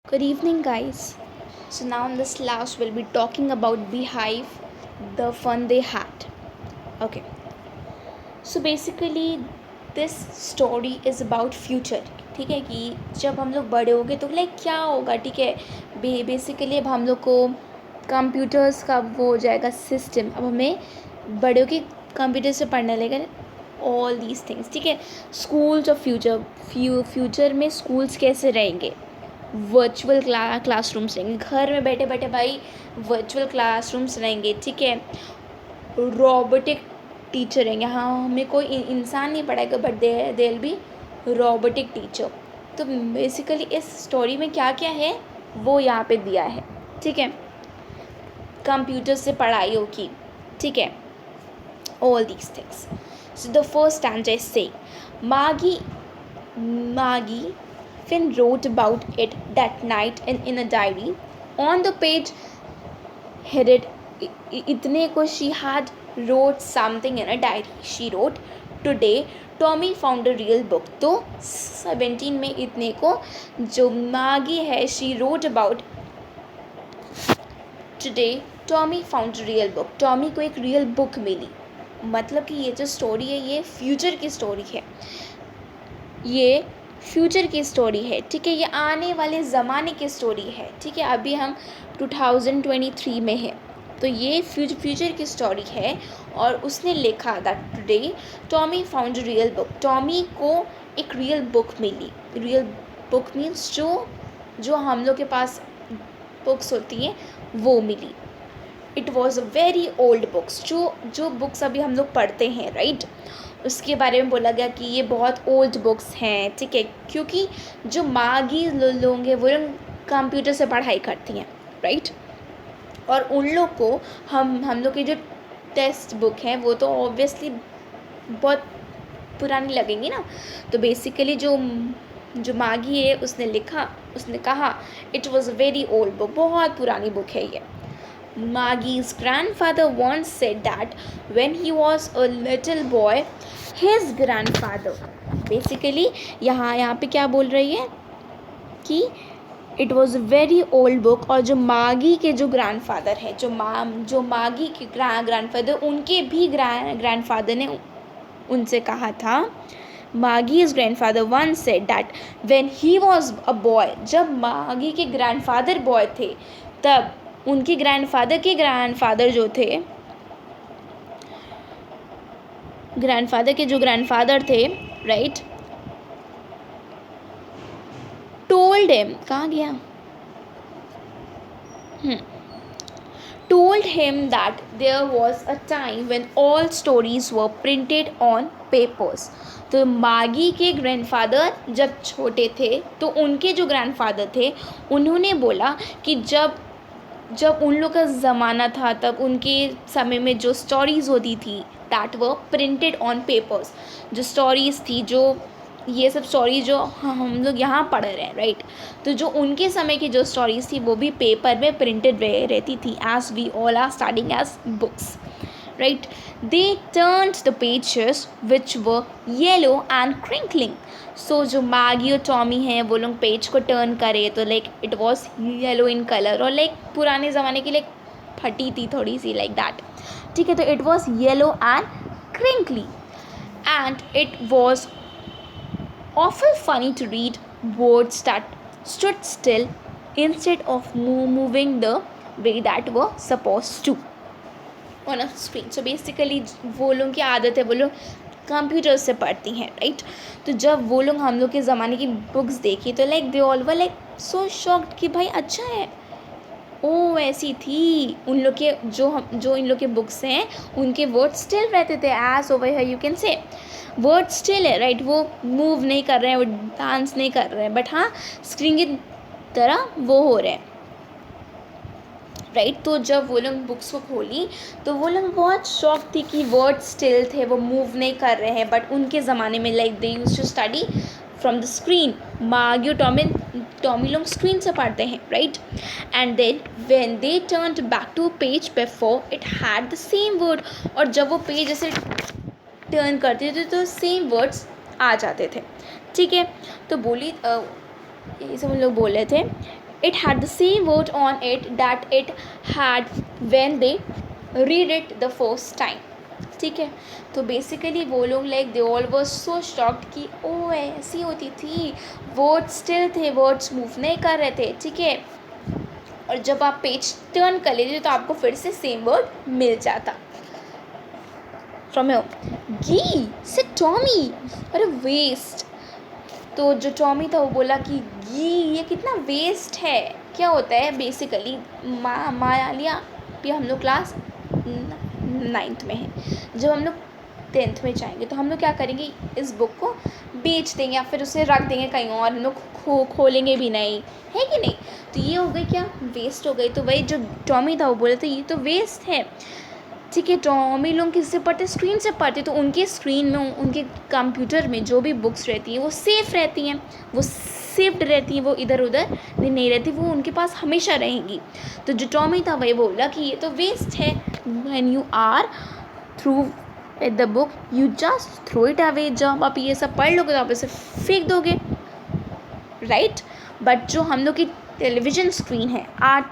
Good evening, guys. So, now in this class, we'll be talking about Beehive, the fun they had. Okay, so basically, this story is about future. ठीक है कि जब हम लोग बड़े हो गए तो लाइक क्या होगा, ठीक है। बेसिकली अब हम लोग को कंप्यूटर्स का वो हो जाएगा सिस्टम। अब हमें बड़े हो के कंप्यूटर से पढ़ने लगेगा ऑल दीज थिंग्स, ठीक है। स्कूल्स ऑफ फ्यूचर में स्कूल्स कैसे रहेंगे, वर्चुअल क्लासरूम्स रहेंगे, घर में बैठे बैठे भाई वर्चुअल क्लासरूम्स रहेंगे, ठीक है। रोबोटिक टीचर रहेंगे, हाँ हमें कोई इंसान नहीं पढ़ाएगा but there will be robotic teacher. तो बेसिकली इस स्टोरी में क्या क्या है वो यहाँ पे दिया है, ठीक है। कंप्यूटर से पढ़ाई होगी, ठीक है, all these things. So the first stanza is से Maggie Finn wrote about it that night in a diary. On the page headed itne ko she had wrote something in a diary. She wrote, "Today Tommy found a real book." तो 17 में इतने को जो मागी है she wrote about today Tommy found a real book. Tommy को एक real book मिली। मतलब कि ये जो स्टोरी है ये फ्यूचर की स्टोरी है, ये फ्यूचर की स्टोरी है, ठीक है। ये आने वाले ज़माने की स्टोरी है, ठीक है। अभी हम 2023 में है, तो ये फ्यूचर की स्टोरी है। और उसने लिखा that today Tommy found real book. Tommy को एक रियल बुक मिली। रियल बुक मीन्स जो हम लोग के पास बुक्स होती हैं वो मिली। It was a very old books, जो बुक्स अभी हम लोग पढ़ते हैं, राइट। उसके बारे में बोला गया कि ये बहुत ओल्ड बुक्स हैं, ठीक है, क्योंकि जो मागी लोग हैं वो लोग कंप्यूटर से पढ़ाई करती हैं, राइट। और उन लोग को हम लोग की जो टेक्स्ट बुक हैं वो तो ऑब्वियसली बहुत पुरानी लगेंगी ना। तो बेसिकली जो मागी है उसने कहा it was a very old book, बहुत पुरानी बुक है ये। Maggie's grandfather once said that when he was a little boy, his grandfather, basically यहाँ पे क्या बोल रही है कि it was a very old book. और जो मागी के जो ग्रैंडफादर है, जो मागी के ग्रैंडफादर, उनके भी ग्रैंडफादर ने उनसे कहा था, Maggie's grandfather once said that when he was a boy, जब मागी के ग्रैंडफादर बॉय थे तब उनके ग्रैंडफादर के ग्रैंडफादर जो थे, ग्रैंडफादर के जो ग्रैंडफादर थे, राइट, टोल्ड हिम, कहाँ गया, told him that there was a time when all stories were printed on papers. तो मागी के ग्रैंडफादर जब छोटे थे तो उनके जो ग्रैंडफादर थे उन्होंने बोला कि जब उन लोग का ज़माना था तब उनके समय में जो स्टोरीज़ होती थी that were printed on papers. जो स्टोरीज़ थी, जो ये सब स्टोरी जो हम लोग यहाँ पढ़ रहे हैं, राइट। तो जो उनके समय की जो स्टोरीज़ थी वो भी पेपर में प्रिंटेड रहती थी, as we all are studying as books, right. They turned the pages which were yellow and crinkling. So जो मैगी और टॉमी हैं वो लोग पेज को टर्न करे तो like it was yellow in colour, और लाइक पुराने ज़माने की लाइक फटी थी थोड़ी सी, लाइक दैट, ठीक है। तो it was yellow and crinkly and it was awful funny to read words that stood still instead of moving the way that were supposed to on a screen. So basically वो लोग की आदत है, वो लोग कंप्यूटर से पढ़ती हैं, राइट। तो जब वो लोग हम लोग के ज़माने की बुक्स देखी तो like they all were like so shocked कि भाई अच्छा है, ओ ऐसी थी। उन लोग के जो इन लोग के बुक्स हैं उनके वर्ड स्टिल रहते थे, as over here you can say word still है, राइट। वो मूव नहीं कर रहे हैं, वो डांस नहीं कर रहे हैं, बट हाँ स्क्रीन की तरह वो हो रहे हैं, राइट। तो जब वो लोग बुक्स को खोली तो वो लोग बहुत शॉक थी कि वर्ड स्टिल थे, वो मूव नहीं कर रहे हैं, बट उनके ज़माने में like they used to study from the screen. मागी और टॉमी लोग स्क्रीन से पढ़ते हैं, right. And then when they turned back to page before it had the same word. और जब वो पेज ऐसे टर्न करते थे तो सेम वर्ड्स आ जाते थे, ठीक है। तो बोली ये सब लोग बोल रहे थे it had the same word on it that it had when they read it the first time. ठीक है, तो बेसिकली वो लोग like they all were so shocked कि ओ ऐसी होती थी, वर्ड्स स्टिल थे, वर्ड्स मूव नहीं कर रहे थे. ठीक है, और जब आप पेज टर्न कर लेते तो आपको फिर से सेम वर्ड मिल जाता. फ्रॉम गी से टॉमी, अरे वेस्ट. तो जो टॉमी था वो बोला कि गी ये कितना वेस्ट है. क्या होता है बेसिकली, माया भी हम लोग क्लास 9th में है, जब हम लोग 10th में जाएंगे तो हम लोग क्या करेंगे, इस बुक को बेच देंगे या फिर उसे रख देंगे कहीं और, हम लोग खोलेंगे भी नहीं, है कि नहीं. तो ये हो गई क्या, वेस्ट हो गई. तो वही जो टॉमी था वो बोला था ये तो वेस्ट है. ठीक है, टॉमी लोग किससे पढ़ते, स्क्रीन से पढ़ते, तो उनके स्क्रीन में, उनके कंप्यूटर में जो भी बुक्स रहती हैं वो सेफ़ रहती हैं, वो सेफ्ड रहती हैं, वो इधर उधर नहीं रहती, वो उनके पास हमेशा रहेंगी. तो जो टॉमी था वही बोला कि ये तो वेस्ट है. When you are through the book you just throw it away. जब आप ये सब पढ़ लोगे तो आप इसे फेंक दोगे, राइट. बट जो हम लोग की टेलीविज़न स्क्रीन है, our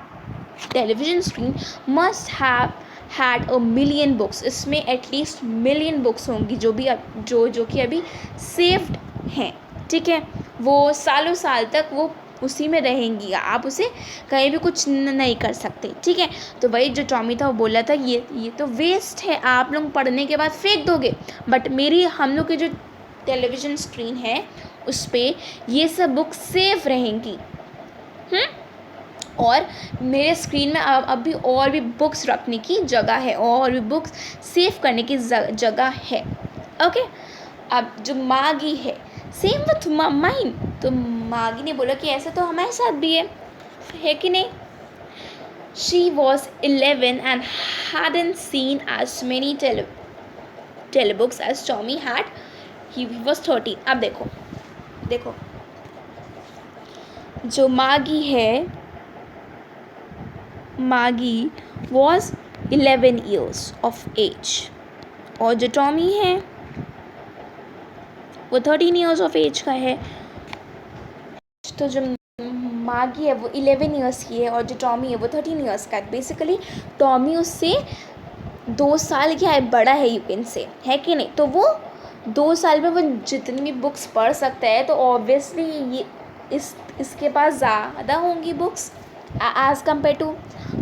television screen must have had a million books. इसमें एटलीस्ट मिलियन बुक्स होंगी जो भी जो कि अभी सेफ्ड हैं. ठीक है, वो सालों साल तक वो उसी में रहेंगी, आप उसे कहीं भी कुछ नहीं कर सकते. ठीक है, तो वही जो टॉमी था वो बोला था ये तो वेस्ट है, आप लोग पढ़ने के बाद फेंक दोगे, बट मेरी हम लोग की जो टेलीविज़न स्क्रीन है उस पर ये सब बुक्स सेफ रहेंगी. और मेरे स्क्रीन में अब भी और भी बुक्स रखने की जगह है, और भी बुक्स सेव करने की जगह है. ओके, अब जो मागी है, सेम विथ माइन. तो मागी ने बोला कि ऐसा तो हमारे साथ भी है कि नहीं. She was 11 and hadn't seen as many telebooks as Tommy had. He was 30. अब देखो जो मागी है, मागी वॉज 11 years of age, और जो टॉमी है वो 13 years of age का है. तो जो मागी है वो 11 years की है और जो टॉमी है वो 13 years का है. बेसिकली टॉमी उससे 2 साल क्या है बड़ा है, यू कैन से, है कि नहीं. तो वो 2 साल में वो जितनी भी बुक्स पढ़ सकता है, तो ऑब्वियसली ये इसके पास ज़्यादा होंगी बुक्स एज़ कम्पेयर टू,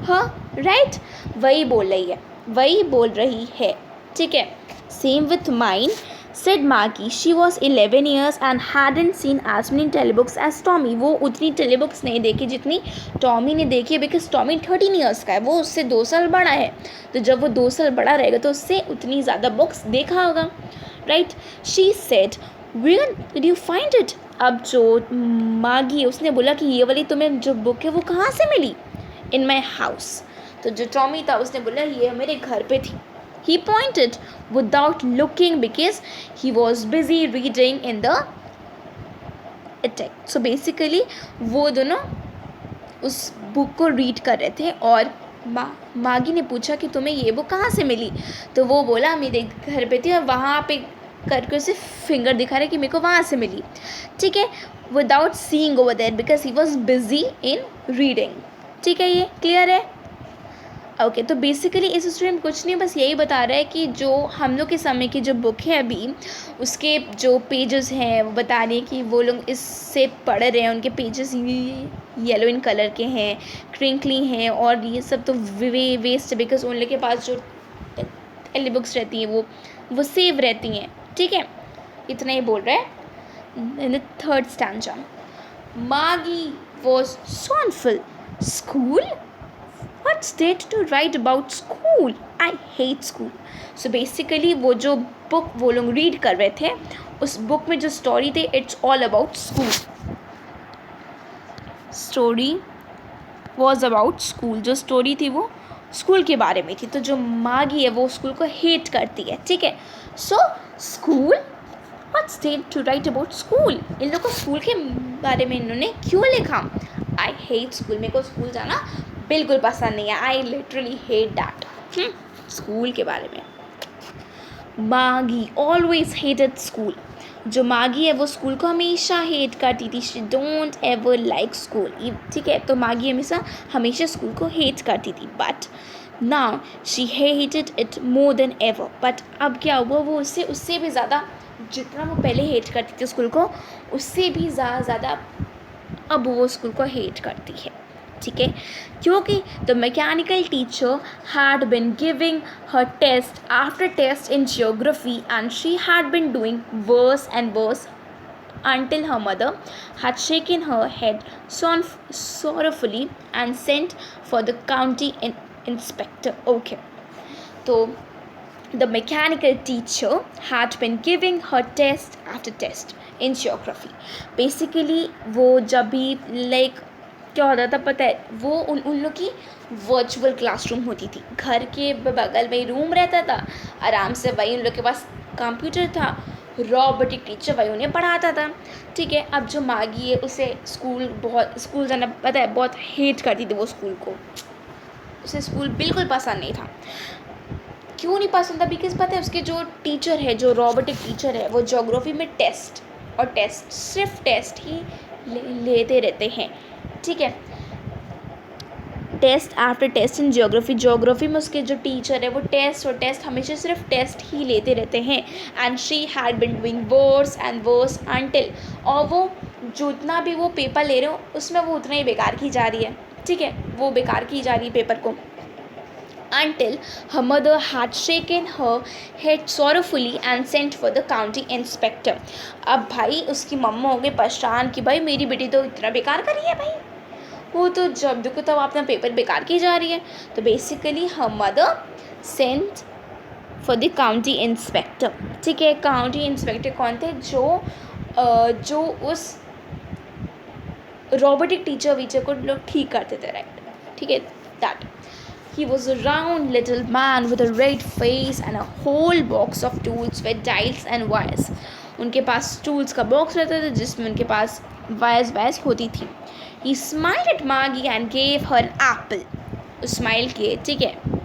हाँ राइट. वही बोल रही है. ठीक है, same with mine said Maggie. She was 11 years and hadn't seen as many telebooks as Tommy. वो उतनी टेलीबुक्स नहीं देखी जितनी टॉमी ने देखी है, बिकॉज टॉमी 13 years का है, वो उससे 2 साल बड़ा है. तो जब वो 2 साल बड़ा रहेगा तो उससे उतनी ज़्यादा बुक्स देखा होगा, right. She said, Where did you find it? अब जो मागी उसने बोला कि ये वाली तुम्हें जो बुक है वो कहाँ से मिली. In my house. तो जो टॉमी था उसने बोला ये मेरे घर पे थी. He pointed without looking because he was busy reading in the attic. So basically वो दोनों उस बुक को रीड कर रहे थे और मागी ने पूछा कि तुम्हें ये बुक कहाँ से मिली. तो वो बोला मेरे घर पे थी और वहाँ पे करके उसे फिंगर दिखा रहे कि मेरे को वहाँ से मिली. ठीक है, without seeing over there because he was busy in reading. ठीक है, ये क्लियर है. ओके, तो बेसिकली इस स्टोरी में कुछ नहीं, बस यही बता रहा है कि जो हम लोग के समय की जो बुक है अभी उसके जो पेजेस हैं वो बता रहे हैं कि वो लोग इससे पढ़ रहे हैं, उनके पेजेस येलो इन कलर के हैं, क्रिंकली हैं, और ये सब तो वेस्ट है बिकॉज उन लोग के पास जो पहले बुक्स रहती हैं वो सेव रहती हैं. ठीक है, इतना ही बोल रहा है. In the third stanza, Maggie was scornful. School? What's there to write about school? I hate school. So basically वो जो बुक वो लोग रीड कर रहे थे उस बुक में जो स्टोरी थी it's all about school. Story was about school. जो स्टोरी थी वो स्कूल के बारे में थी. तो जो मागी है वो स्कूल को हेट करती है. ठीक है, so school, What's there to write about school? इन लोग को स्कूल के बारे में इन्होंने क्यों लिखा. I hate school. मेरे को स्कूल जाना बिल्कुल पसंद नहीं है. I literally hate that. School के बारे में. मागी ऑलवेज हेटेड स्कूल. जो मागी है वो स्कूल को हमेशा हेट करती थी, she don't ever like school, ठीक है। तो मागी हमेशा स्कूल को हेट करती थी, but now she hated it more than ever. But अब क्या हुआ, वो उससे भी ज़्यादा, जितना वो पहले हेट करती थी स्कूल को, उससे भी ज़्यादा अब वो स्कूल को हेट करती है, ठीक है। क्योंकि the mechanical teacher had been giving her test after test in geography and she had been doing worse and worse until her mother had shaken her head sorrowfully and sent for the county inspector. Okay, so the mechanical teacher had been giving her test after test in geography. Basically वो जब भी like क्या होता था पता है, वो उन लोग की वर्चुअल क्लासरूम होती थी, घर के बगल में ही रूम रहता था, आराम से वही उन लोग के पास कंप्यूटर था, रोबोटिक टीचर वही उन्हें पढ़ाता था, ठीक है। अब जो मागी है उसे स्कूल जाना पता है बहुत हेट करती थी वो स्कूल को, उसे स्कूल बिल्कुल पसंद नहीं था। क्यों नहीं पसंद था, बिकॉज पता है उसके जो टीचर है, जो रोबोटिक टीचर है, वो ज्योग्राफी में सिर्फ टेस्ट ही लेते रहते हैं, ठीक है। Test after test in geography में उसके जो टीचर है वो टेस्ट हमेशा सिर्फ टेस्ट ही लेते रहते हैं। And she had been doing worse and worse until, और वो जितना भी वो पेपर ले रहे हो उसमें वो उतना ही बेकार की जा रही है, ठीक है, वो बेकार की जा रही है पेपर को। Until her mother had shaken her head sorrowfully and sent for the county inspector. अब भाई उसकी मम्मा हो गई परेशान कि भाई मेरी बेटी तो इतना बेकार कर रही है, भाई वो तो जब देखो तब अपना पेपर बेकार की जा रही है। तो basically her mother sent for the county inspector, ठीक है। काउंटी इंस्पेक्टर कौन थे, जो उस रोबोटिक टीचर को लोग ठीक करते थे, राइट, ठीक है। That he was a round little man with a red face and a whole box of tools with dials and wires. उनके पास टूल्स का बॉक्स रहता था जिसमें उनके पास वायर्स होती थी। He smiled at Maggie and gave her an apple. Smile किए, ठीक है।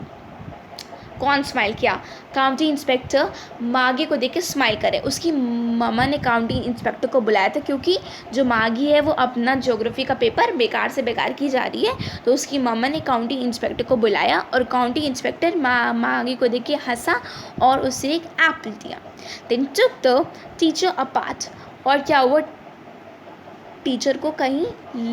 कौन स्माइल किया, काउंटी इंस्पेक्टर मागी को देख के स्माइल करे। उसकी मम्मा ने काउंटी इंस्पेक्टर को बुलाया था क्योंकि जो मागी है वो अपना ज्योग्राफी का पेपर बेकार से बेकार की जा रही है, तो उसकी मम्मा ने काउंटी इंस्पेक्टर को बुलाया और काउंटी इंस्पेक्टर मागी को देख के हंसा और उसे एक एप्पल दिया। Then took the teacher apart, और क्या हुआ, टीचर को कहीं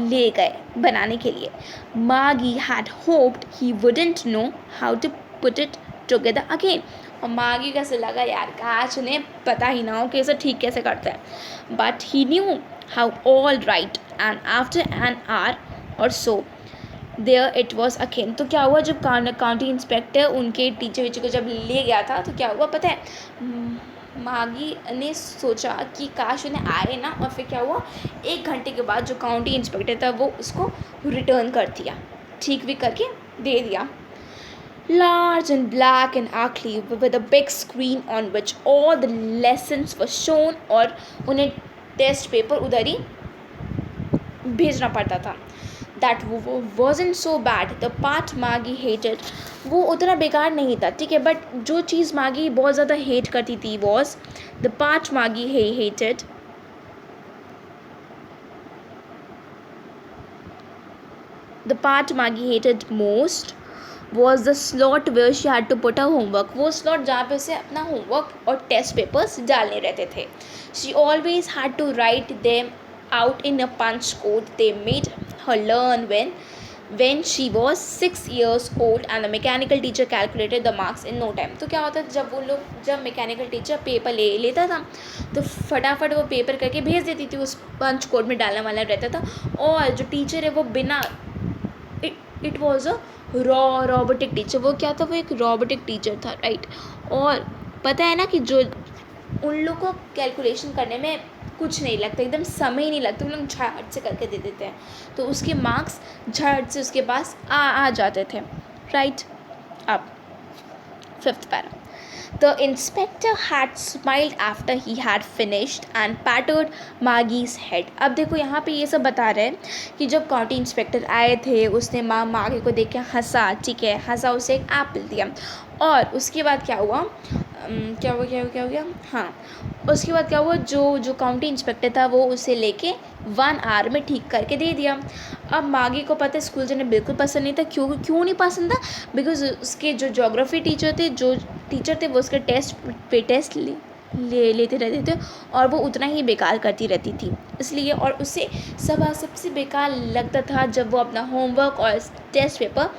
ले गए बनाने के लिए। मागी had hoped he wouldn't know how to put it together again, और मागी कैसे लगा यार काश उन्हें पता ही ना हो कि इसे ठीक कैसे करते हैं। But he knew how all right and after an hour or so there it was again. तो क्या हुआ, जब काउंटी इंस्पेक्टर उनके टीचर को जब ले गया था तो क्या हुआ पता है, मागी ने सोचा कि काश उन्हें आए ना, और फिर क्या हुआ, 1 घंटे के बाद जो काउंटी इंस्पेक्टर था वो उसको रिटर्न कर दिया, ठीक भी करके दे दिया। Large and black and ugly with a big screen on which all the lessons were shown, और उन्हें टेस्ट पेपर उधर ही भेजना पड़ता था। That wasn't so bad. The part Maggie hated, वो उतना बेकार नहीं था, ठीक है। बट जो चीज़ मागी बहुत ज़्यादा हेट करती थी was the part Maggie hated. The part Maggie hated most was the slot where she had to put her homework. वो slot जहाँ पे उसे अपना homework और test papers डालने रहते थे। She always had to write them out in a punch code they made her learn when she was 6 years old, and the mechanical teacher calculated the marks in no time. तो क्या होता है, जब mechanical teacher paper लेता था तो फटाफट वो पेपर करके भेज देती थी, उस पंच कोड में डालने वाला रहता था, और जो टीचर है वो बिना, it was a robotic teacher, वो क्या था, वो एक रोबोटिक टीचर था, राइट। और पता है ना कि जो उन लोग को कैलकुलेशन करने में कुछ नहीं लगता, एकदम समय ही नहीं लगता, उन लोग झट से करके दे देते हैं, तो उसके मार्क्स झट से उसके पास आ जाते थे, राइट। अब 5th para, The inspector had smiled after he had finished and patted Maggie's head. अब देखो यहाँ पे ये सब बता रहे हैं कि जब काउंटी इंस्पेक्टर आए थे उसने मागी को देख के हंसा, ठीक है, हंसा, उसे एक एप्पल दिया, और उसके बाद क्या हुआ, क्या हो गया, हाँ। उसके बाद क्या हुआ, जो काउंटी इंस्पेक्टर था वो उसे लेके 1 आवर में ठीक करके दे दिया। अब मागी को पता है स्कूल जाना बिल्कुल पसंद नहीं था। क्यों नहीं पसंद था? बिकॉज उसके जो ज्योग्राफी टीचर थे वो उसके टेस्ट लेते रहते थे और वो उतना ही बेकार करती रहती थी इसलिए। और उसे सबसे बेकार लगता था जब वो अपना होमवर्क और टेस्ट पेपर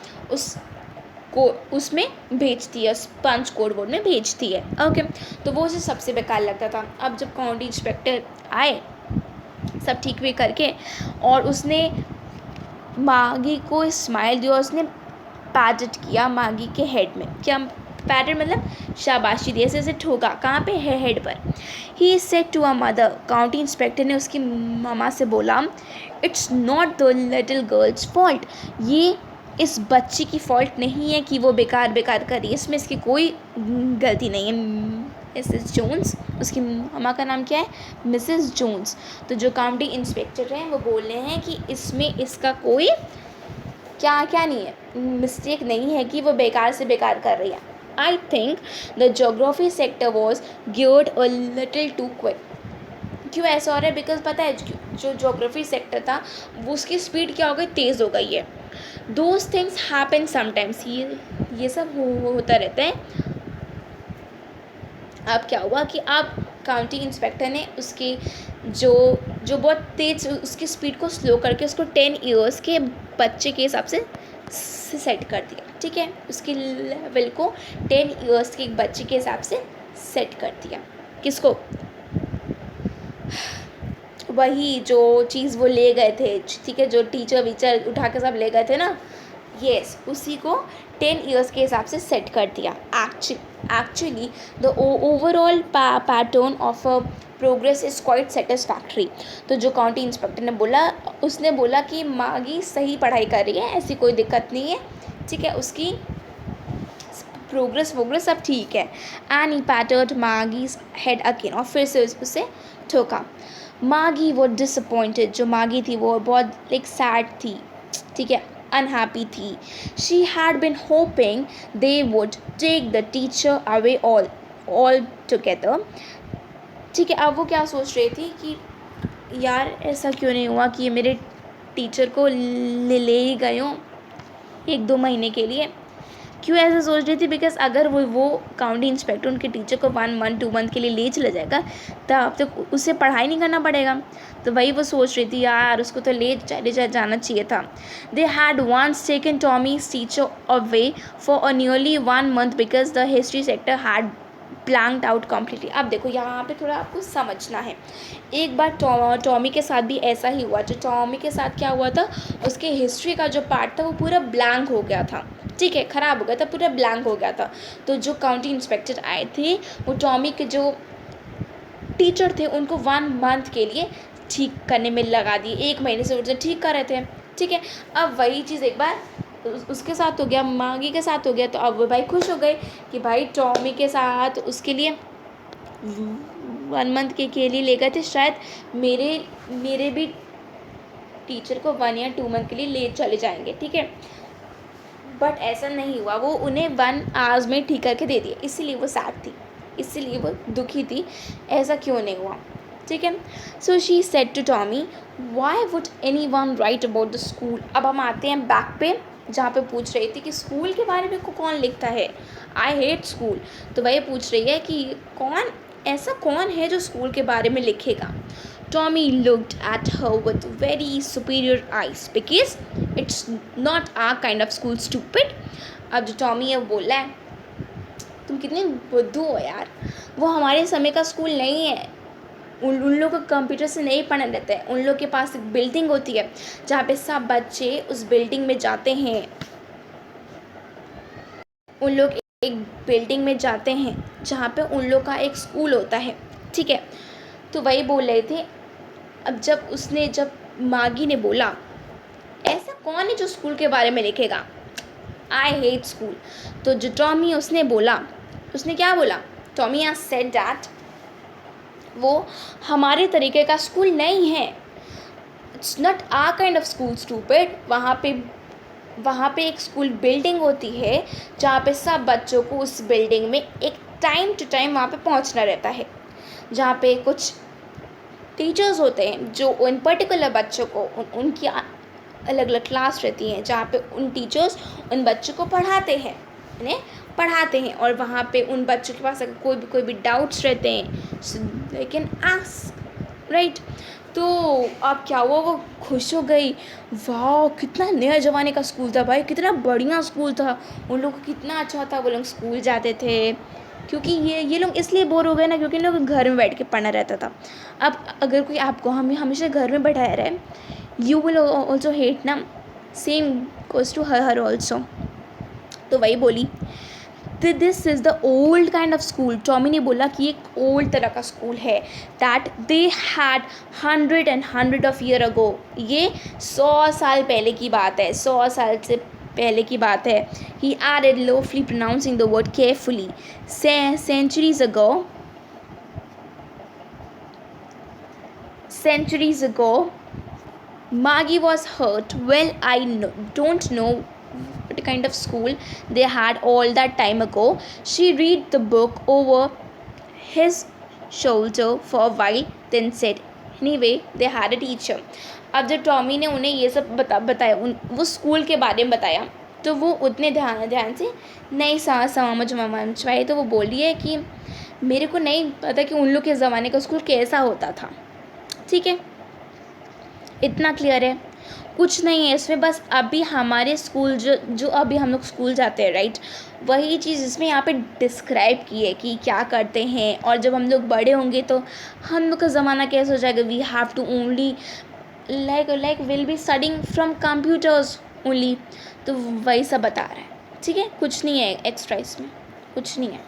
उसमें भेजती है, स्पंज कोड में भेजती है। ओके, तो वो उसे सबसे बेकार लगता था। अब जब काउंटी इंस्पेक्टर आए सब ठीक भी करके और उसने मागी को स्माइल दिया और उसने पैट किया मागी के हेड में। क्या पैट मतलब शाबाशी दी, ऐसे ठोका। कहाँ पे है? हेड पर। He said to a mother, county inspector ने उसकी मामा से बोला, it's not the little girl's fault, ये इस बच्ची की फॉल्ट नहीं है कि वो बेकार कर रही है, इसमें इसकी कोई गलती नहीं है। मिसेस जोन्स, उसकी मामा का नाम क्या है? Mrs Jones. तो जो काउंटी इंस्पेक्टर हैं वो बोल रहे हैं कि इसमें इसका कोई क्या नहीं है, मिस्टेक नहीं है कि वो बेकार से बेकार कर रही है। I think the geography sector was geared a little too quick. क्यों ऐसा हो रहा है? बिकॉज पता है जो जोग्राफी सेक्टर था वो उसकी स्पीड क्या हो गई, तेज़ हो गई है। दोज थिंग्स हैपन समटाइम्स, ये सब होता रहता है। अब क्या हुआ कि अब काउंटी इंस्पेक्टर ने उसकी जो बहुत तेज़ उसकी स्पीड को स्लो करके उसको 10 ईयर्स के बच्चे के हिसाब से सेट कर दिया। ठीक है, उसके लेवल को 10 ईयर्स के एक बच्चे के हिसाब से सेट कर दिया। किसको? वही जो चीज़ वो ले गए थे, ठीक है, जो टीचर उठा के सब ले गए थे ना, यस, उसी को 10 ईयर्स के हिसाब से सेट कर दिया। Actually the overall pattern of a progress is quite satisfactory. तो जो काउंटी इंस्पेक्टर ने बोला, उसने बोला कि मागी सही पढ़ाई कर रही है, ऐसी कोई दिक्कत नहीं है, ठीक है, उसकी प्रोग्रेस सब ठीक है। And he patted Maggie's head again, और फिर से उसे ठोका। मागी वो डिसअपॉइंटेड, जो मागी थी वो बहुत सैड थी, ठीक है, अनहैप्पी थी। She had been hoping they would take the teacher away altogether. ठीक है, अब वो क्या सोच रही थी कि यार ऐसा क्यों नहीं हुआ कि ये मेरे टीचर को ले ही गए हों 1-2 महीने के लिए। क्यों ऐसा सोच रही थी? बिकॉज अगर वो काउंटी इंस्पेक्टर उनके टीचर को 1 मंथ 2 मंथ के लिए ले चला जाएगा तब तक उसे पढ़ाई नहीं करना पड़ेगा। तो वही वो सोच रही थी, यार उसको तो ले जाना चाहिए था। They had once taken Tommy's teacher away for a nearly 1 month because the history sector had blanked out completely. अब देखो यहाँ पे थोड़ा आपको समझना है। एक बार टॉमी के साथ भी ऐसा ही हुआ। जो टॉमी के साथ क्या हुआ था, उसके हिस्ट्री का जो पार्ट था वो पूरा ब्लैंक हो गया था, ठीक है, ख़राब हो गया था, पूरा ब्लैंक हो गया था। तो जो काउंटी इंस्पेक्टर आए थे वो टॉमी के जो टीचर थे उनको 1 मंथ के लिए ठीक करने में लगा दिए। 1 महीने से वो ठीक कर रहे थे, ठीक है। अब वही चीज़ एक बार उसके साथ हो गया, मागी के साथ हो गया। तो अब वो भाई खुश हो गए कि भाई टॉमी के साथ उसके लिए 1 मंथ के लिए ले गए थे, शायद मेरे भी टीचर को 1 या 2 मंथ के लिए ले चले जाएंगे, ठीक है। बट ऐसा नहीं हुआ, वो उन्हें 1 आवर्स में ठीक करके दे दिए, इसीलिए वो सैड थी, इसीलिए वो दुखी थी। ऐसा क्यों नहीं हुआ, ठीक है। So she said to Tommy, why would anyone write about the school. अब हम आते हैं बैक पे, जहाँ पे पूछ रही थी कि स्कूल के बारे में कौन लिखता है, आई हेट स्कूल। तो वह पूछ रही है कि ऐसा कौन है जो स्कूल के बारे में लिखेगा। Tommy looked at her with very superior eyes because it's not our kind of school, stupid. अब जो टॉमी है वो बोल रहा है, तुम कितने बुद्धू हो यार, वो हमारे समय का स्कूल नहीं है। उन लोग को कंप्यूटर से नहीं पढ़ने देते हैं। उन लोग के पास एक बिल्डिंग होती है जहाँ पे सब बच्चे उस बिल्डिंग में जाते हैं। उन लोग एक बिल्डिंग में जाते हैं जहाँ पे उन लोग का एक स्कूल होता है, ठीक है। तो वही बोल रहे थे। अब जब मागी ने बोला, ऐसा कौन है जो स्कूल के बारे में लिखेगा, आई हेट स्कूल। तो जो टॉमी उसने बोला, उसने क्या बोला, टॉमी हैज सेड दैट वो हमारे तरीके का स्कूल नहीं है, it's not our kind of school, stupid. वहाँ पे एक स्कूल बिल्डिंग होती है जहाँ पे सब बच्चों को उस बिल्डिंग में एक टाइम टू टाइम वहाँ पे पहुँचना रहता है, जहाँ पे कुछ टीचर्स होते हैं जो उन पर्टिकुलर बच्चों को उनकी अलग अलग क्लास रहती हैं, जहाँ पे उन टीचर्स उन बच्चों को पढ़ाते हैं, उन्हें पढ़ाते हैं। और वहाँ पे उन बच्चों के पास अगर कोई भी डाउट्स रहते हैं, दे कैन आस्क, राइट। तो अब क्या हुआ, वो खुश हो गई, वाह कितना नया ज़माने का स्कूल था भाई, कितना बढ़िया स्कूल था, उन लोगों को कितना अच्छा था, वो लोग स्कूल जाते थे। क्योंकि ये लोग इसलिए बोर हो गए ना, क्योंकि इन लोग घर में बैठ के पढ़ना रहता था। अब अगर कोई आपको हमेशा घर में बैठाया रहे, यू विल ऑल्सो हेट ना, same goes to her also. तो वही बोली, this is the old kind of school. Tommy ने बोला कि एक ओल्ड तरह का स्कूल है, that they had 100 of year ago. ये 100 साल पहले की बात है, 100 साल से पहले की बात है। He added, loftily pronouncing the word carefully, centuries ago Maggie was hurt. Well, I don't know what kind of school they had all that time ago. She read the book over his shoulder for a while, then said, anyway, they had a teacher. अब जब Tommy ने उन्हें ये सब बताया, वो school के बारे में बताया, तो वो उतने ध्यान से नहीं समझ पाई। तो वो बोली है कि मेरे को नहीं पता कि उन लोग के ज़माने का स्कूल कैसा होता था। ठीक है, इतना क्लियर है, कुछ नहीं है इसमें। बस अभी हमारे स्कूल जो अभी हम लोग स्कूल जाते हैं, राइट, वही चीज़ इसमें यहाँ पे डिस्क्राइब की है कि क्या करते हैं। और जब हम लोग बड़े होंगे तो हम लोग का ज़माना कैसा हो जाएगा, we have to only like will be studying from computers only. तो वही सब बता रहा है, ठीक है, कुछ नहीं है एक्स्ट्रा इसमें, कुछ नहीं है।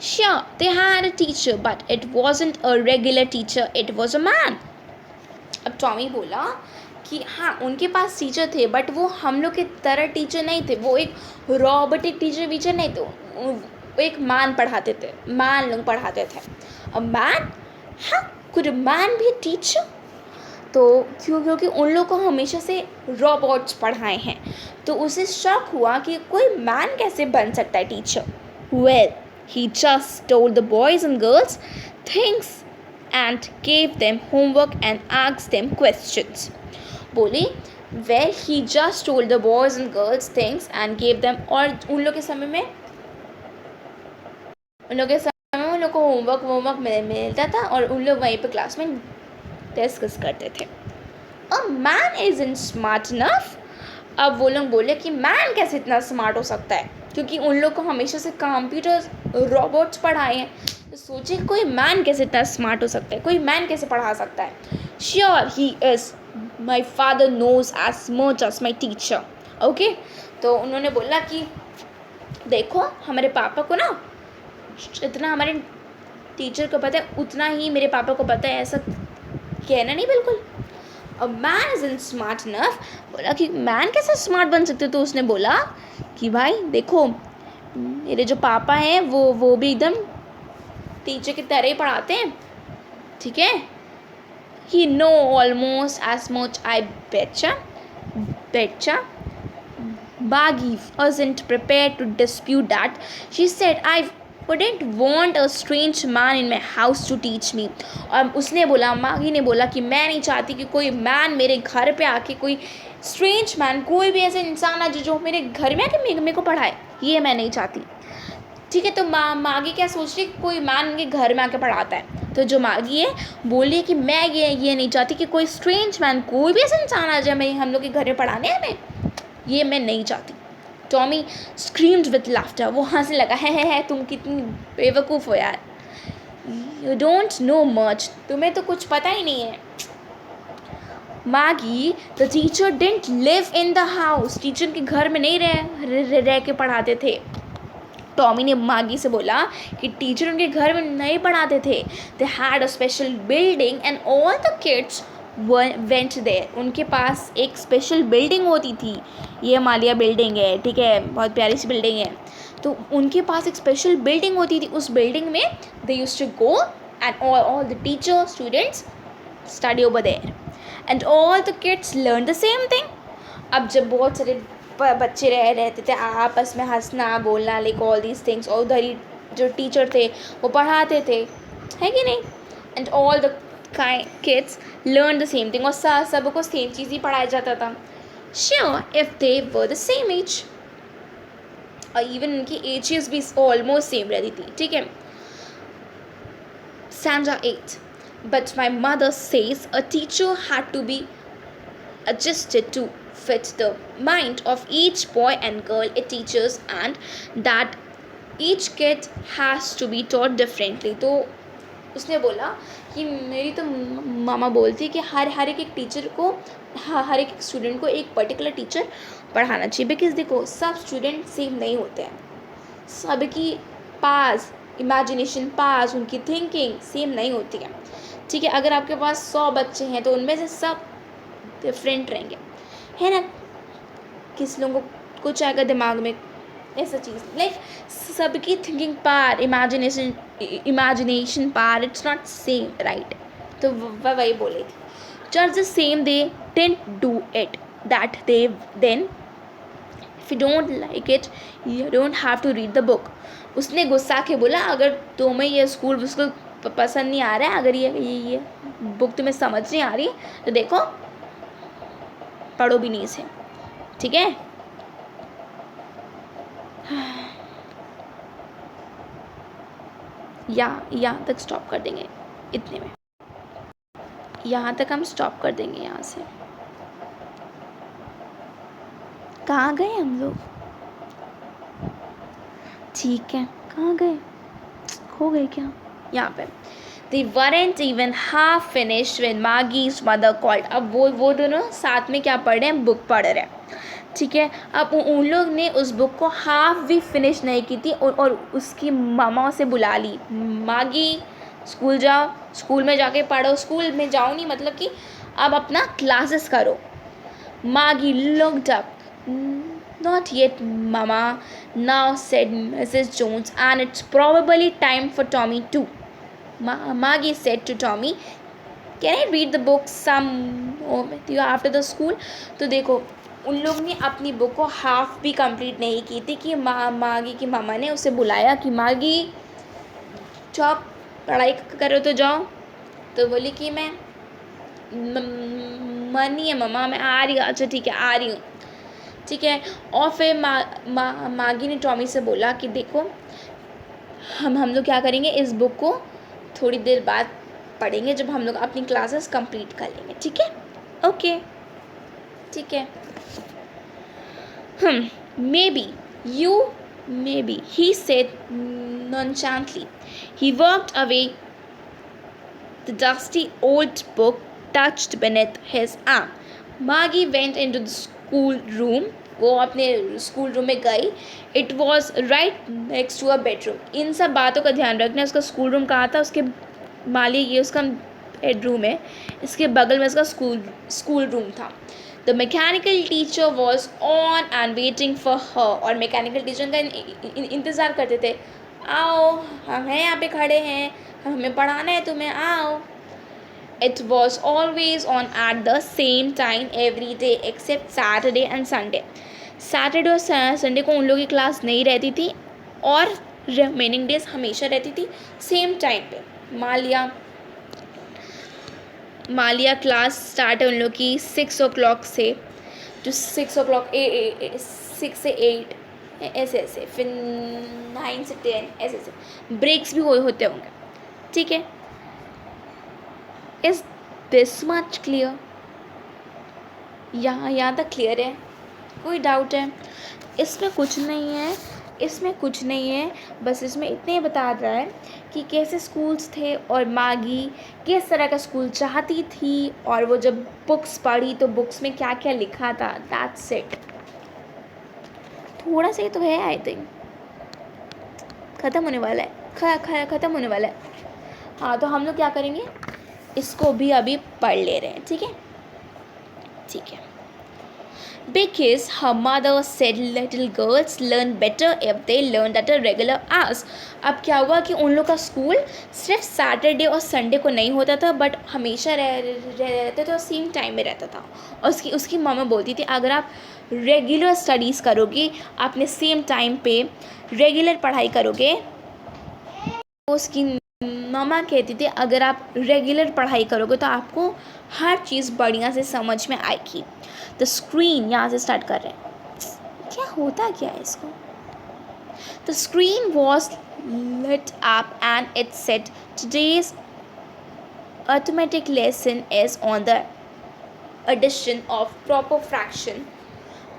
Sure, they had a teacher, but it wasn't a regular teacher, it was a man. अब टॉमी बोला कि हाँ उनके पास टीचर थे, बट वो हम लोग के तरह टीचर नहीं थे, वो एक रोबोटिक टीचर नहीं थे, वो एक मैन पढ़ाते थे, मैन लोग पढ़ाते थे। अब मैन, हाँ कुड मैन भी टीचर? तो क्योंकि उन लोग को हमेशा से रोबोट्स पढ़ाए हैं, तो उसे शौक हुआ कि कोई मैन कैसे बन सकता है teacher. Well, he just told the boys and girls things and gave them homework and asked them questions. बोली, well, he just told the boys and girls things and gave them, और उन लोग के समय में उन लोग को होमवर्क मिलता था और उन लोग वहीं पे क्लास में डिस्कस करते थे। A man isn't smart enough. अब वो लोग बोले कि मैन कैसे इतना स्मार्ट हो सकता है, क्योंकि उन लोग को हमेशा से कंप्यूटर्स रोबोट्स पढ़ाए हैं। तो सोचे कोई मैन कैसे इतना स्मार्ट हो सकता है, कोई मैन कैसे पढ़ा सकता है। Sure he is, my father knows as much as my teacher. Okay, तो उन्होंने बोला कि देखो हमारे पापा को ना इतना हमारे टीचर को पता है उतना ही मेरे पापा को पता है, ऐसा कहना नहीं बिल्कुल। अब man is in smart enough, बोला कि मैन कैसे स्मार्ट बन सकते। तो उसने बोला कि भाई देखो मेरे जो पापा हैं वो भी एकदम टीचर की तरह ही पढ़ाते हैं, ठीक है। He know almost as much I betcha. Maggie wasn't prepared to dispute that. She said, I wouldn't want a strange man in my house to teach me. और उसने बोला, मागी ने बोला कि मैं नहीं चाहती कि कोई मैन मेरे घर पे आके, कोई स्ट्रेंज मैन, कोई भी ऐसे इंसान है जो मेरे घर में आके मेरे को पढ़ाए, ये मैं नहीं चाहती। ठीक है, तो मागी क्या सोच रही, कोई मैन उनके घर में आके पढ़ाता है। तो जो मागी है बोली कि मैं ये नहीं चाहती कि कोई स्ट्रेंज मैन, कोई भी ऐसा इंसान आ जाए मैं हम लोग के घर में पढ़ाने हमें, ये मैं नहीं चाहती। टॉमी स्क्रीम्ड विथ लाफ्टर, वो हंसने लगा, है तुम कितनी बेवकूफ़ हो यार, यू डोंट नो मच, तुम्हें तो कुछ पता ही नहीं है। Maggi, the teacher didn't live in the house, teacher के घर में नहीं रह के पढ़ाते थे। टॉमी ने मैगी से बोला कि टीचर उनके घर में नहीं पढ़ाते थे। They had a special building and all the kids went there, उनके पास एक स्पेशल बिल्डिंग होती थी, ये मालिया बिल्डिंग है, ठीक है, बहुत प्यारी सी बिल्डिंग है। तो उनके पास एक स्पेशल बिल्डिंग होती थी, उस बिल्डिंग में they used to go and all the teacher students study over there and all the kids learn the same thing. अब जब बहुत सारे बच्चे रहते थे आपस में हंसना बोलना लाइक ऑल दीज थिंग्स, और उधर ही जो टीचर थे वो पढ़ाते थे, है कि नहीं। And all the kids learn the same thing, और सबको सेम चीज़ ही पढ़ाया जाता था। Sure if they were the same age, और इवन उनकी एजेस भी ऑलमोस्ट सेम रहती थी, ठीक है। Sandra 8. But my mother says a teacher had to be adjusted to fit the mind of each boy and girl it teaches, and that each kid has to be taught differently. तो उसने बोला कि मेरी तो मामा बोलती है कि हर एक टीचर को, हर एक स्टूडेंट को एक पर्टिकुलर टीचर पढ़ाना चाहिए, बिकॉज देखो सब स्टूडेंट सेम नहीं होते हैं, सबकी पास इमेजिनेशन पास, उनकी थिंकिंग सेम नहीं होती है, ठीक है। अगर आपके पास 100 बच्चे हैं तो उनमें से सब डिफरेंट रहेंगे, है ना। किस लोगों को कुछ आएगा दिमाग में ऐसा चीज़, लाइक सबकी थिंकिंग पार, इमेजिनेशन पार, इट्स नॉट सेम, राइट। तो वह वही बोले थे, just the same they didn't do it, that they then if you don't like it you don't have to read the book. उसने गुस्सा के बोला अगर तुम्हें ये स्कूल पसंद नहीं आ रहा है, अगर ये बुक तुम्हें समझ नहीं आ रही तो देखो पढ़ो भी नहीं इसे, ठीक है। यहाँ तक स्टॉप कर देंगे, इतने में यहाँ तक हम स्टॉप कर देंगे। यहाँ से कहाँ गए हम लोग, ठीक है, कहाँ गए, खो गए क्या। यहाँ पे They weren't even half finished when Maggie's mother called. अब वो दोनों साथ में क्या पढ़ रहे हैं, बुक पढ़ रहे हैं, ठीक है। अब उन लोग ने उस बुक को हाफ भी फिनिश नहीं की थी, और उसकी मामा उसे बुला ली, मागी स्कूल जाओ, स्कूल में जाके पढ़ो, स्कूल में जाओ नहीं मतलब कि अब अपना क्लासेस करो। Maggie looked up. Not yet, Mama, now said Mrs. Jones, and it's probably time for Tommy too. Maggie said to Tommy, can I read the book some with you after the school? तो देखो उन लोग ने अपनी book को half भी complete नहीं की थी कि मागी की मामा ने उसे बुलाया कि मागी जाओ पढ़ाई करो तो जाओ, तो बोली कि मैं मन नहीं है मम्मा, मैं आ रही हूँ। अच्छा ठीक है, आ रही हूँ, ठीक है। और फिर मागी ने टॉमी से बोला कि देखो हम लोग क्या करेंगे, इस बुक को थोड़ी देर बाद पढ़ेंगे जब हम लोग अपनी क्लासेस कंप्लीट कर लेंगे, ठीक है। ओके ठीक है। maybe he said nonchalantly. He walked away, the dusty old book touched beneath his arm. Maggie went into the school room. वो अपने स्कूल रूम में गई। It was right next to a bedroom. इन सब बातों का ध्यान रखना। उसका स्कूल रूम कहाँ था, उसके माली ये उसका बेडरूम है, इसके बगल में उसका स्कूल रूम था। The mechanical teacher was on and waiting for her, और मैकेनिकल टीचर का इंतज़ार करते थे, आओ हम हैं यहाँ पे खड़े हैं, हमें पढ़ाना है तुम्हें, आओ। It was always on at the same time every day except Saturday and Sunday. Saturday और संडे को उन लोगों की क्लास नहीं रहती थी, और रिमेनिंग डेज हमेशा रहती थी सेम टाइम पे। मालिया क्लास स्टार्ट है उन लोग की 6 o'clock से, जो 6 o'clock 6 से 8 ऐसे, फिर 9 से 10 ऐसे ब्रेक्स भी होते होंगे, ठीक है। Is this much clear? यहाँ तक क्लियर है? कोई डाउट है? इसमें कुछ नहीं है, बस इसमें इतने ही बता रहा है कि कैसे स्कूल्स थे और मागी किस तरह का स्कूल चाहती थी, और वो जब बुक्स पढ़ी तो बुक्स में क्या क्या लिखा था। That's it. थोड़ा सा ही तो है, आई थिंक ख़त्म होने वाला है, ख़त्म होने वाला है। हाँ, तो हम लोग क्या करेंगे, इसको भी अभी पढ़ ले रहे हैं, ठीक है। Because her mother said little girls learn better if they learned at a regular hours. अब क्या हुआ कि उन लोग का स्कूल सिर्फ सैटरडे और संडे को नहीं होता था, बट हमेशा रहते थे और सेम टाइम में रहता था. और उसकी मामा बोलती थी अगर आप रेगुलर स्टडीज़ करोगे, आपने सेम टाइम पे रेगुलर पढ़ाई करोगे, तो उसकी मामा कहती थी अगर आप रेगुलर पढ़ाई करोगे तो आपको हर चीज़ बढ़िया से समझ में आएगी. द स्क्रीन, यहाँ से स्टार्ट कर रहे हैं, क्या होता क्या है इसको. The screen was lit up and it said today's arithmetic lesson is on the addition of proper fraction.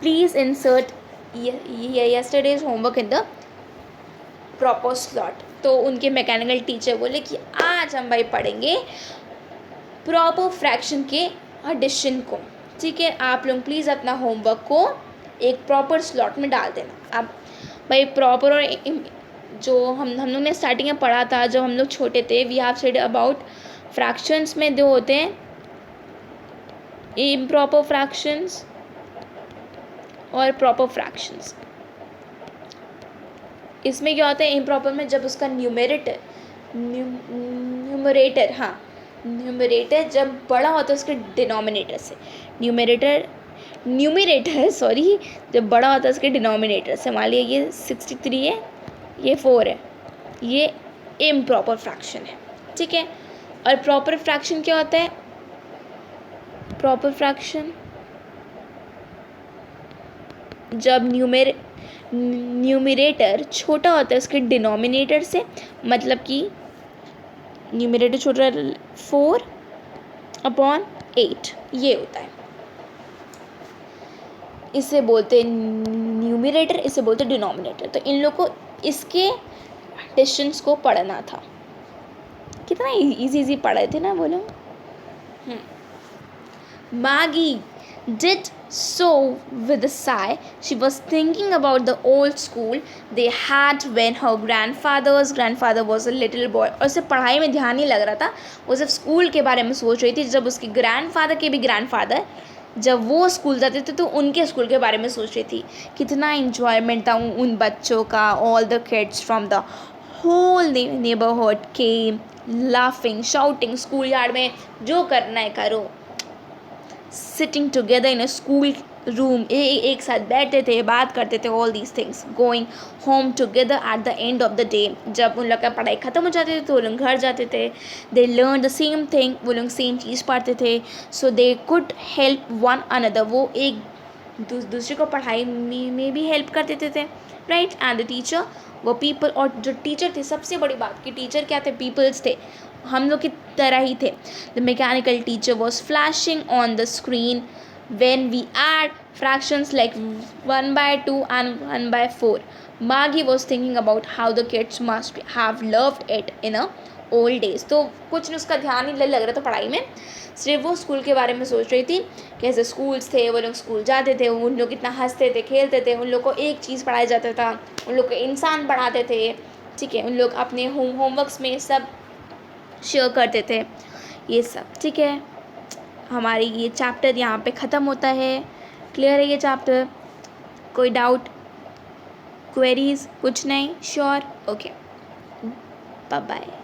Please insert yesterday's homework in the proper slot. तो उनके मैकेनिकल टीचर बोले कि आज हम भाई पढ़ेंगे प्रॉपर फ्रैक्शन के एडिशन को. ठीक है, आप लोग प्लीज़ अपना होमवर्क को एक प्रॉपर स्लॉट में डाल देना. अब भाई प्रॉपर और जो हम लोग ने स्टार्टिंग में पढ़ा था, जब हम लोग छोटे थे, we have studied about fractions में दो होते हैं, इम्प्रॉपर फ्रैक्शंस और प्रॉपर फ्रैक्शंस. इसमें क्या होता है इम्प्रॉपर में, जब उसका न्यूमरेटर जब बड़ा होता है उसके डिनोमिनेटर से, न्यूमरेटर सॉरी, जब बड़ा होता है उसके डिनोमिनेटर से. मान लिया ये 63 है, ये 4 है, ये इम्प्रॉपर फ्रैक्शन है. ठीक है, और प्रॉपर फ्रैक्शन क्या होता है. प्रॉपर फ्रैक्शन जब न्यूमरेटर छोटा होता है उसके डिनोमिनेटर से, मतलब कि न्यूमरेटर छोटा 4/8 ये होता है. इसे बोलते हैं न्यूमरेटर, इसे बोलते हैं डिनोमिनेटर. तो इन लोग को इसके एडिशंस को पढ़ना था. कितना इजी पढ़े थे ना बोलो. Maggie did so with a sigh. She was thinking about the old school they had when her grandfather was a little boy. और उसे पढ़ाई में ध्यान नहीं लग रहा था, वो सिर्फ स्कूल के बारे में सोच रही थी. जब उसके ग्रैंडफादर के भी ग्रैंडफादर जब वो स्कूल जाते थे तो उनके स्कूल के बारे में सोच रही थी. कितना इन्जॉयमेंट था उन बच्चों का. All the kids from the whole neighbourhood came laughing shouting. Schoolyard में जो करना है करो. Sitting together in a schoolroom, एक साथ बैठते थे, बात करते थे. All these things. Going home together at the end of the day. जब उन लोग का पढ़ाई ख़त्म हो जाती थी तो वो लोग घर जाते थे. They learn the same thing, वो लोग सेम चीज़ पढ़ते थे. So they could help one another, वो एक दूसरे को पढ़ाई में भी हेल्प कर देते थे. राइट. एंड द टीचर वो पीपल, और जो टीचर थे, सबसे बड़ी बात कि टीचर क्या थे, पीपल्स थे, हम लोग की तरह ही थे. The mechanical teacher was flashing on the screen when we add fractions like 1/2 and 1/4. Maggie was thinking about how the kids must have loved it in a old days. तो कुछ नहीं, उसका ध्यान ही लग रहा था पढ़ाई में, सिर्फ वो स्कूल के बारे में सोच रही थी. कैसे स्कूल्स थे, वो लोग स्कूल जाते थे, उन लोग कितना हंसते थे, खेलते थे, उन लोग को एक चीज़ पढ़ाया जाता था, उन लोग को इंसान पढ़ाते थे. ठीक है, उन लोग अपने होमवर्क्स में सब शेयर करते थे, ये सब. ठीक है, हमारी ये चैप्टर यहाँ पे ख़त्म होता है. क्लियर है ये चैप्टर. कोई डाउट, क्वेरीज, कुछ नहीं? श्योर. Okay, bye bye.